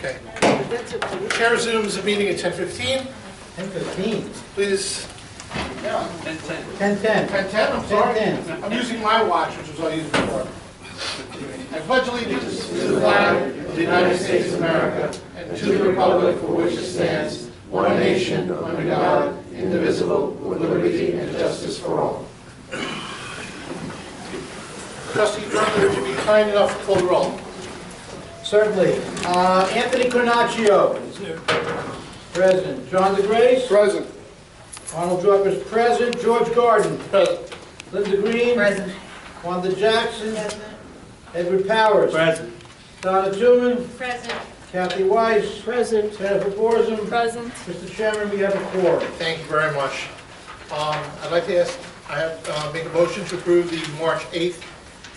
Okay. Chair resumes the meeting at 10:15. 10:15. Please. Yeah. 10:10. 10:10, I'm sorry. 10:10. I'm using my watch, which was I used before. I pledge allegiance to the flag of the United States of America and to the republic for which it stands, one nation, under God, indivisible, with liberty and justice for all. Trustee Drummond, would you be kind enough to call the roll? Certainly. Anthony Carnaccio. Present. John DeGrace. Present. Arnold Druckers present. George Gordon. Present. Linda Green. Present. Wanda Jackson. Edward Powers. Present. Donna Tooman. Present. Kathy Weiss. Present. Jennifer Borzum. Present. Mr. Chairman, we have a quorum. Thank you very much. I'd like to ask, make a motion to approve the March 8th,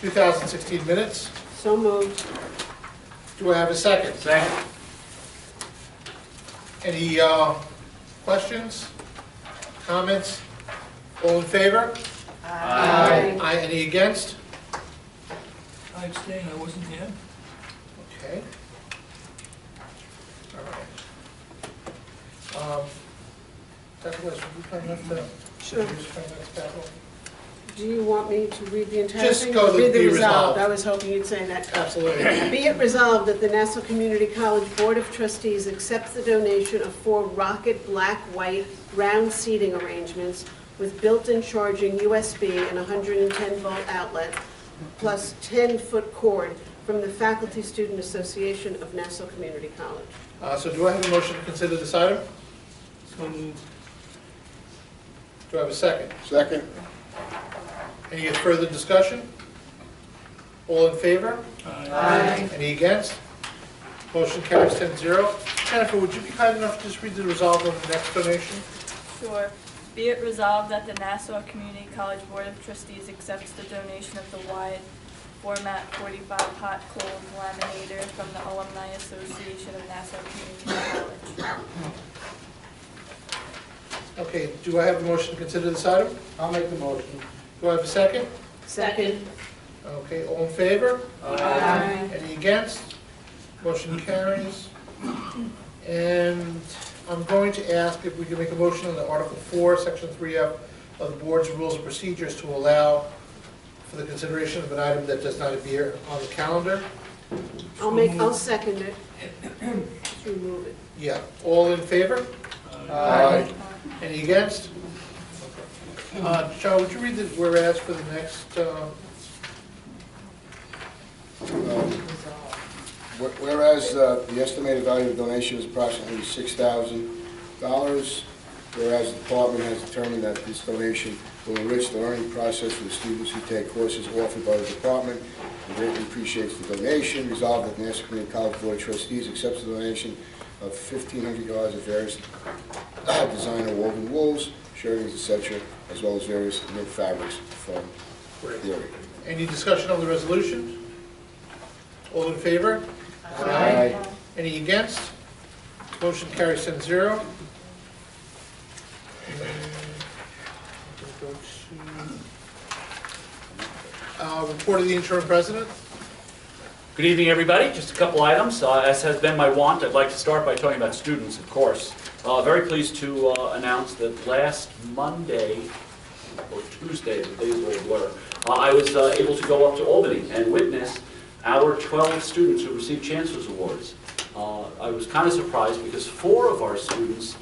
2016 minutes. So moved. Do I have a second? Second. Any questions, comments? All in favor? Aye. Aye. Any against? I abstain, I wasn't here. Okay. All right. Dr. West, would you kind enough to? Sure. Just kind enough to tackle? Do you want me to read the entire Just thing? go to Read be resolved. I was hoping you'd say that. Absolutely. Be it resolved that the Nassau Community College Board of Trustees accepts the donation of 4 Rocket black-white round seating arrangements with built-in charging USB and 110-volt outlet, plus 10-foot cord from the Faculty Student Association of Nassau Community College. So do I have a motion to consider this item? So moved. Do I have a second? Second. Any further discussion? All in favor? Aye. Any against? Motion carries 10-0. Jennifer, would you be kind enough to just read the resolve on the next donation? Sure. Be it resolved that the Nassau Community College Board of Trustees accepts the donation of the wide format 45 hot cold laminator from the Alumni Association of Nassau Community College. Okay, do I have a motion to consider this item? I'll make the motion. Do I have a second? Second. Okay, all in favor? Aye. Any against? Motion carries. And I'm going to ask if we can make a motion on the Article 4, Section 3F of the Board's Rules and Procedures to allow for the consideration of an item that does not appear on the calendar. I'll second it. Just remove it. Yeah, all in favor? Aye. Any against? Joe, would you read the whereas for the next? Whereas the estimated value of the donation is approximately $6,000, whereas the department has determined that this donation will enrich the learning process for the students who take courses offered by the department and greatly appreciates the donation. Resolved that the Nassau Community College Board of Trustees accepts the donation of 1,500 yards of various designer woven wools, shirtings, etc., as well as various knit fabrics from the area. Any discussion on the resolution? All in favor? Aye. Any against? Motion carries 10-0. Report of the interim president. Good evening, everybody. Just a couple items. As has been my wont, I'd like to start by talking about students, of course. Very pleased to announce that last Monday, or Tuesday, the days will blur, I was able to go up to Albany and witness our 12 students who received Chancellor's Awards. I was kind of surprised because 4 of our students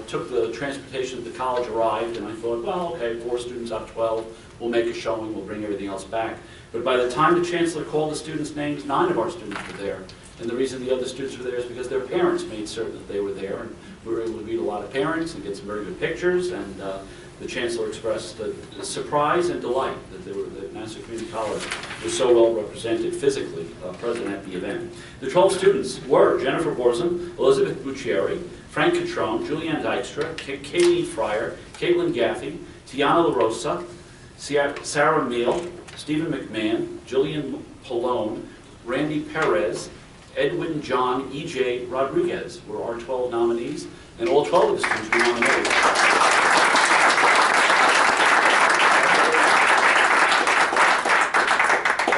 took the transportation that the college arrived, and I thought, well, okay, 4 students out of 12, we'll make a showing, we'll bring everything else back. But by the time the Chancellor called the students' names, 9 of our students were there. And the reason the other students were there is because their parents made certain that they were there, and we were able to meet a lot of parents and get some very good pictures, and the Chancellor expressed surprise and delight that Nassau Community College was so well represented physically, present at the event. The 12 students were Jennifer Borzum, Elizabeth Buccieri, Frank Catrone, Julianne Dykstra, Katie Fryer, Caitlin Gaffey, Tiana LaRosa, Sarah Meal, Stephen McMahon, Jillian Pallone, Randy Perez, Edwin John E.J. Rodriguez were our 12 nominees, and all 12 of the students were nominated.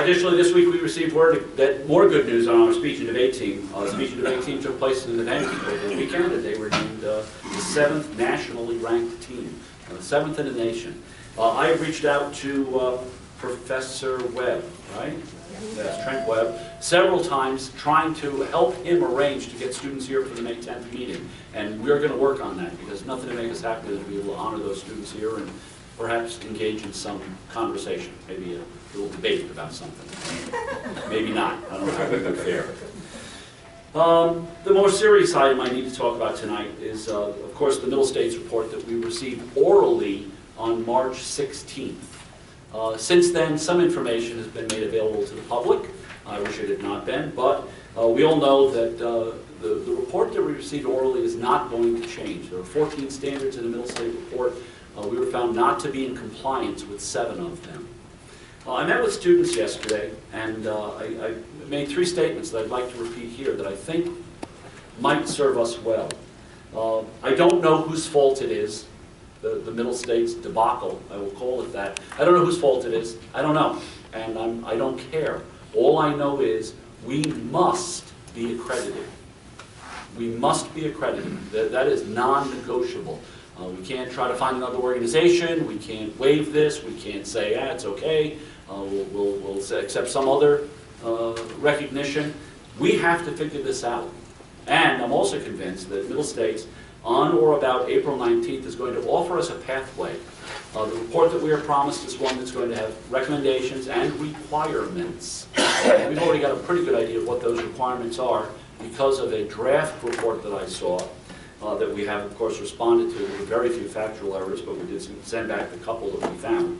Additionally, this week we received word that more good news on our speech and debate team. The speech and debate team took place in an event over the weekend, and they were named the 7th nationally ranked team, 7th in the nation. I have reached out to Professor Webb, right? Yes, Trent Webb, several times trying to help him arrange to get students here for the May 10th meeting. And we're going to work on that because nothing to make us happy than to be able to honor those students here and perhaps engage in some conversation, maybe a little debate about something. Maybe not. I don't know how we would fare. The more serious item I need to talk about tonight is, of course, the Middle States report that we received orally on March 16th. Since then, some information has been made available to the public. I wish it had not been, but we all know that the report that we received orally is not going to change. There are 14 standards in the Middle State report. We were found not to be in compliance with 7 of them. I met with students yesterday, and I made 3 statements that I'd like to repeat here that I think might serve us well. I don't know whose fault it is. The Middle States debacle, I will call it that. I don't know whose fault it is. I don't know. And I don't care. All I know is we must be accredited. We must be accredited. That is non-negotiable. We can't try to find another organization. We can't waive this. We can't say, it's okay. We'll accept some other recognition. We have to figure this out. And I'm also convinced that Middle States, on or about April 19th, is going to offer us a pathway. The report that we are promised is one that's going to have recommendations and requirements. We've already got a pretty good idea of what those requirements are because of a draft report that I saw that we have, of course, responded to with very few factual errors, but we did send back the couple that we found.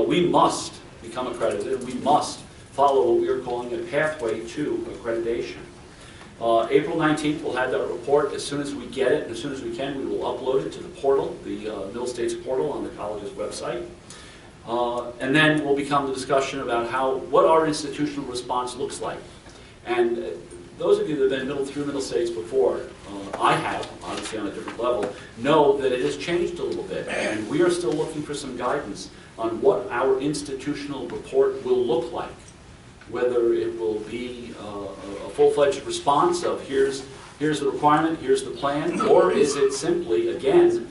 We must become accredited. We must follow what we are calling a pathway to accreditation. April 19th, we'll have that report. As soon as we get it, and as soon as we can, we will upload it to the portal, the Middle States portal on the college's website. And then will become the discussion about what our institutional response looks like. And those of you that have been through Middle States before, I have, obviously on a different level, know that it has changed a little bit. And we are still looking for some guidance on what our institutional report will look like. Whether it will be a full-fledged response of here's the requirement, here's the plan, or is it simply, again,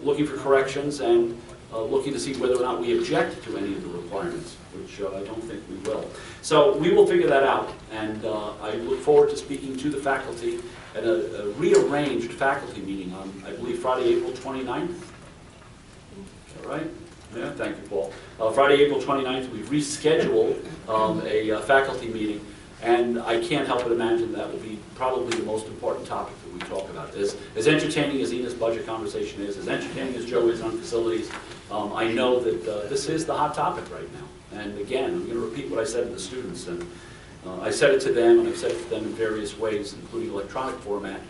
looking for corrections and looking to see whether or not we object to any of the requirements, which I don't think we will. So we will figure that out, and I look forward to speaking to the faculty at a rearranged faculty meeting on, I believe, Friday, April 29th. Is that right? Yeah, thank you, Paul. Friday, April 29th, we rescheduled a faculty meeting, and I can't help but imagine that will be probably the most important topic that we talk about. As entertaining as Ina's budget conversation is, as entertaining as Joe is on facilities, I know that this is the hot topic right now. And again, I'm going to repeat what I said to the students, and I said it to them, and I've said it to them in various ways, including electronic format,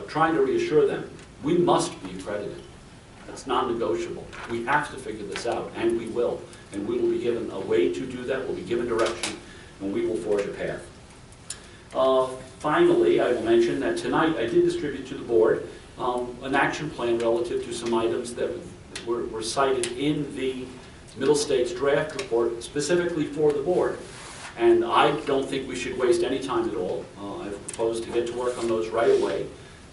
trying to reassure them, we must be accredited. That's non-negotiable. We have to figure this out, and we will. And we will be given a way to do that, we'll be given direction, and we will forge a path. Finally, I will mention that tonight I did distribute to the board an action plan relative to some items that were cited in the Middle States draft report specifically for the board. And I don't think we should waste any time at all. I've proposed to get to work on those right away.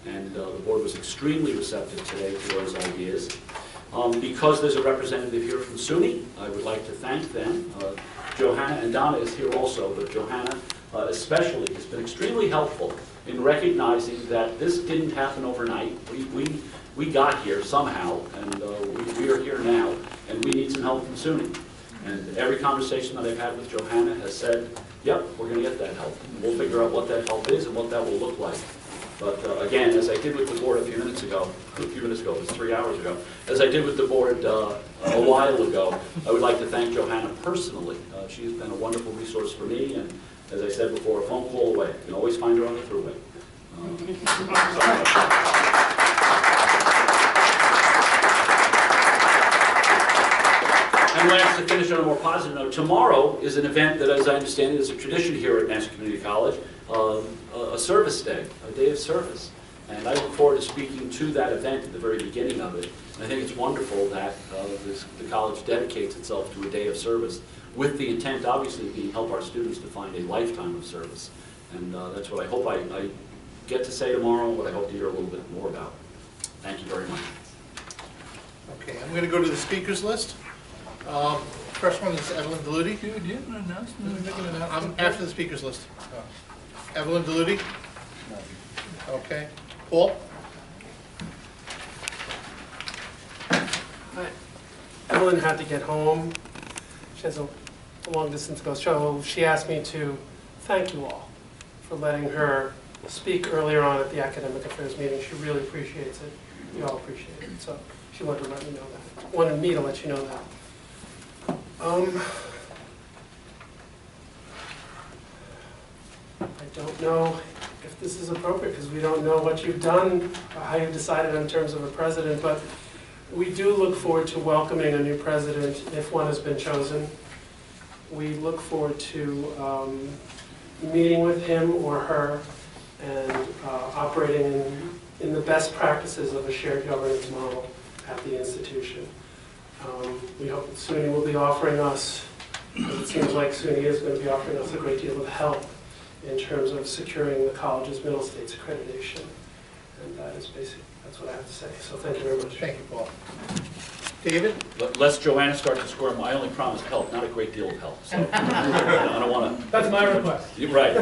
And the board was extremely receptive today to those ideas. Because there's a representative here from SUNY, I would like to thank them. Johanna, and Donna is here also, but Johanna especially has been extremely helpful in recognizing that this didn't happen overnight. We got here somehow, and we are here now, and we need some help from SUNY. And every conversation that I've had with Johanna has said, yep, we're going to get that help. And we'll figure out what that help is and what that will look like. But again, as I did with the board a few minutes ago, it was 3 hours ago, as I did with the board a while ago, I would like to thank Johanna personally. She has been a wonderful resource for me, and as I said before, a phone call away. You can always find her on the thruway. And last, to finish on a more positive note, tomorrow is an event that, as I understand it, is a tradition here at Nassau Community College, a service day, a day of service. And I look forward to speaking to that event at the very beginning of it. And I think it's wonderful that the college dedicates itself to a day of service with the intent, obviously, being help our students to find a lifetime of service. And that's what I hope I get to say tomorrow, what I hope to hear a little bit more about. Thank you very much. Okay, I'm going to go to the speakers list. First one is Evelyn Delutti. Do you have an announcement? I'm after the speakers list. Evelyn Delutti. Okay. Paul? Hi. Evelyn had to get home. She has a long distance to go, so she asked me to thank you all for letting her speak earlier on at the Academic Affairs meeting. She really appreciates it. You all appreciate it. So she wanted to let me know that. Wanted me to let you know that. I don't know if this is appropriate because we don't know what you've done, or how you've decided in terms of a president, but we do look forward to welcoming a new president if one has been chosen. We look forward to meeting with him or her and operating in the best practices of a shared governance model at the institution. We hope that SUNY will be offering us, it seems like SUNY is going to be offering us a great deal of help in terms of securing the college's Middle States accreditation. And that is basically, that's what I have to say. So thank you very much. Thank you, Paul. David? Lest Joanna start to squirm, I only promise help, not a great deal of help. So I don't want to. That's my request. You're right.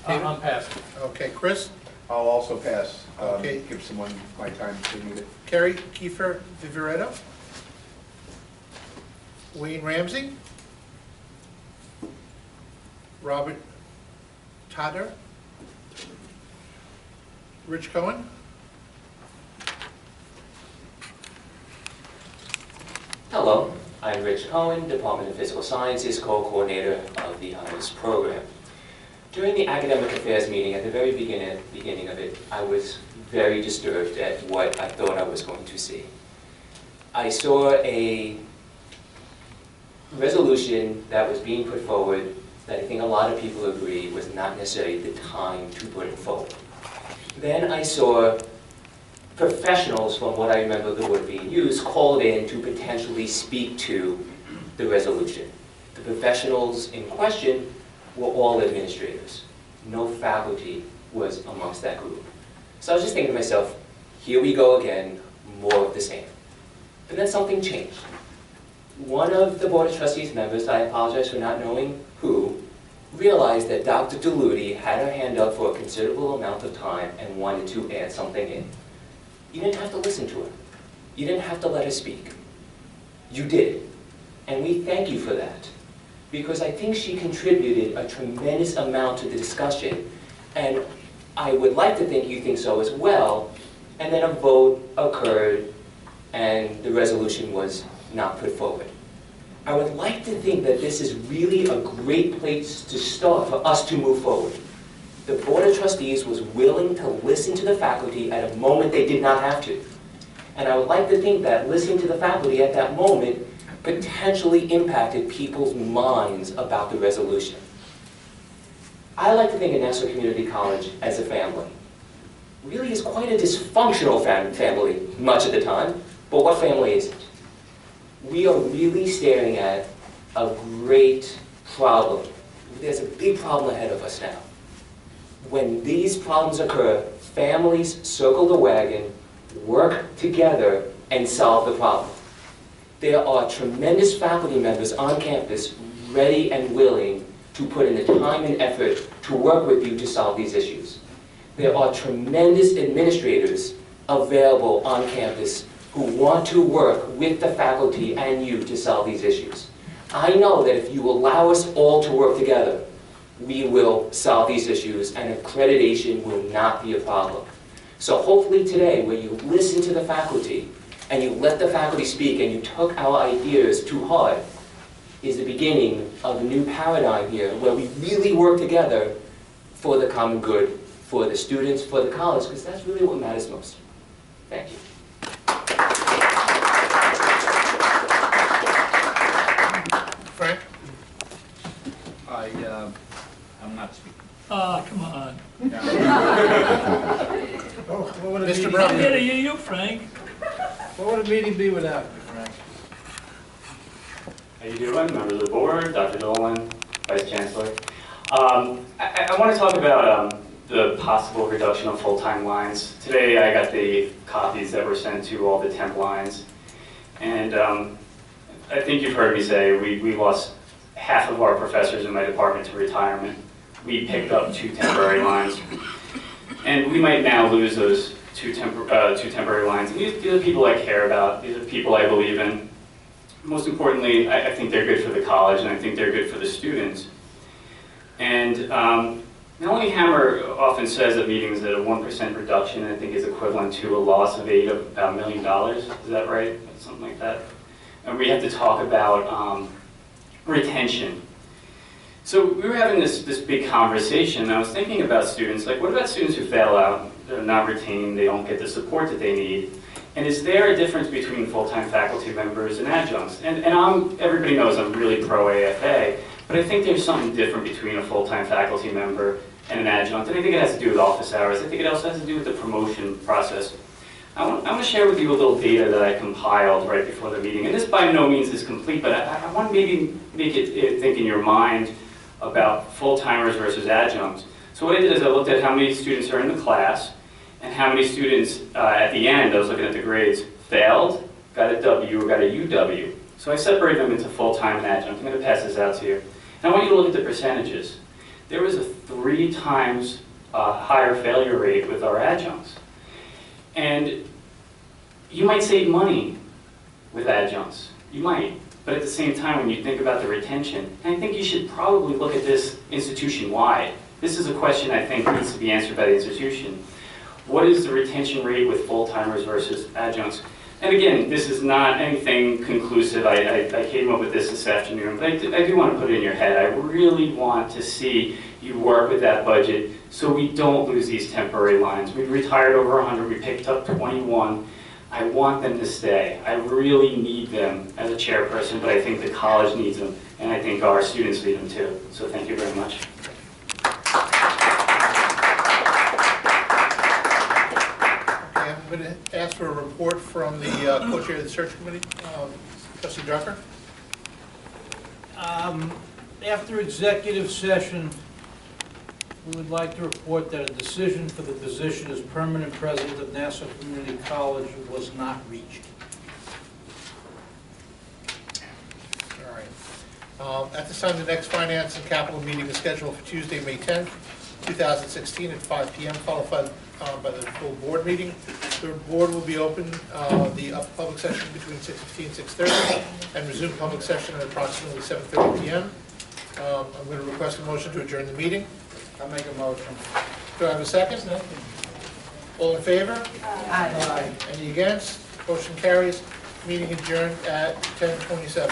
I'm passing. Okay, Chris? I'll also pass. Okay. Give someone my time if they need it. Carrie Kiefer Viveretto? Wayne Ramsey? Robert Totter? Rich Cohen? Hello, I'm Rich Cohen, Department of Physical Sciences, co-coordinator of the Honors Program. During the Academic Affairs meeting, at the very beginning of it, I was very disturbed at what I thought I was going to see. I saw a resolution that was being put forward that I think a lot of people agree was not necessarily the time to put it forward. Then I saw professionals, from what I remember the word being used, called in to potentially speak to the resolution. The professionals in question were all administrators. No faculty was amongst that group. So I was just thinking to myself, here we go again, more of the same. But then something changed. One of the Board of Trustees members, I apologize for not knowing who, realized that Dr. Delutti had her hand up for a considerable amount of time and wanted to add something in. You didn't have to listen to her. You didn't have to let her speak. You did. And we thank you for that. Because I think she contributed a tremendous amount to the discussion. And I would like to think you think so as well. And then a vote occurred and the resolution was not put forward. I would like to think that this is really a great place to start for us to move forward. The Board of Trustees was willing to listen to the faculty at a moment they did not have to. And I would like to think that listening to the faculty at that moment potentially impacted people's minds about the resolution. I like to think of Nassau Community College as a family. Really is quite a dysfunctional family much of the time, but what family is it? We are really staring at a great problem. There's a big problem ahead of us now. When these problems occur, families circle the wagon, work together, and solve the problem. There are tremendous faculty members on campus ready and willing to put in the time and effort to work with you to solve these issues. There are tremendous administrators available on campus who want to work with the faculty and you to solve these issues. I know that if you allow us all to work together, we will solve these issues and accreditation will not be a problem. So hopefully today, where you listen to the faculty and you let the faculty speak and you took our ideas to heart, is the beginning of a new paradigm here where we really work together for the common good, for the students, for the college, because that's really what matters most. Thank you. Frank? I'm not speaking. Come on. What would a Mr. meeting Brown. be- Yeah, you, Frank. What would a meeting be without you, Frank? How you doing, members of the board, Dr. Dolan, Vice Chancellor? I want to talk about the possible reduction of full-time lines. Today I got the copies that were sent to all the temp lines. And I think you've heard me say we lost half of our professors in my department to retirement. We picked up 2 temporary lines. And we might now lose those two temporary lines. And these are people I care about. These are people I believe in. Most importantly, I think they're good for the college, and I think they're good for the students. And Melanie Hammer often says at meetings that a 1% reduction, I think, is equivalent to a loss of aid of about $1 million. Is that right? Something like that. And we have to talk about retention. So we were having this big conversation, and I was thinking about students, like what about students who fail out, they're not retained, they don't get the support that they need? And is there a difference between full-time faculty members and adjuncts? And everybody knows I'm really pro-AFA, but I think there's something different between a full-time faculty member and an adjunct, and I think it has to do with office hours. I think it also has to do with the promotion process. I want to share with you a little data that I compiled right before the meeting, and this by no means is complete, but I want to maybe make it think in your mind about full-timers versus adjuncts. So what I did is I looked at how many students are in the class and how many students at the end, I was looking at the grades, failed, got a W, or got a UW. So I separated them into full-time and adjunct. I'm going to pass this out to you. And I want you to look at the percentages. There was a 3 times higher failure rate with our adjuncts. And you might save money with adjuncts. You might. But at the same time, when you think about the retention, and I think you should probably look at this institution-wide. This is a question I think needs to be answered by the institution. What is the retention rate with full-timers versus adjuncts? And again, this is not anything conclusive. I came up with this afternoon, but I do want to put it in your head. I really want to see you work with that budget so we don't lose these temporary lines. We've retired over 100, we picked up 21. I want them to stay. I really need them as a chairperson, but I think the college needs them, and I think our students need them too. So thank you very much. Okay, I'm going to ask for a report from the co-chair of the search committee, Trustee Drucker. After executive session, we would like to report that a decision for the position as permanent president of Nassau Community College was not reached. All right. At this time, the next finance and capital meeting is scheduled for Tuesday, May 10th, 2016 at 5 p.m., followed by the full board meeting. The board will be open, the public session between 6:15 and 6:30, and resume public session at approximately 7:30 p.m. I'm going to request a motion to adjourn the meeting. I'll make a motion. Do I have a second? All in favor? Aye. Any against? Motion carries. Meeting adjourned at 10:27.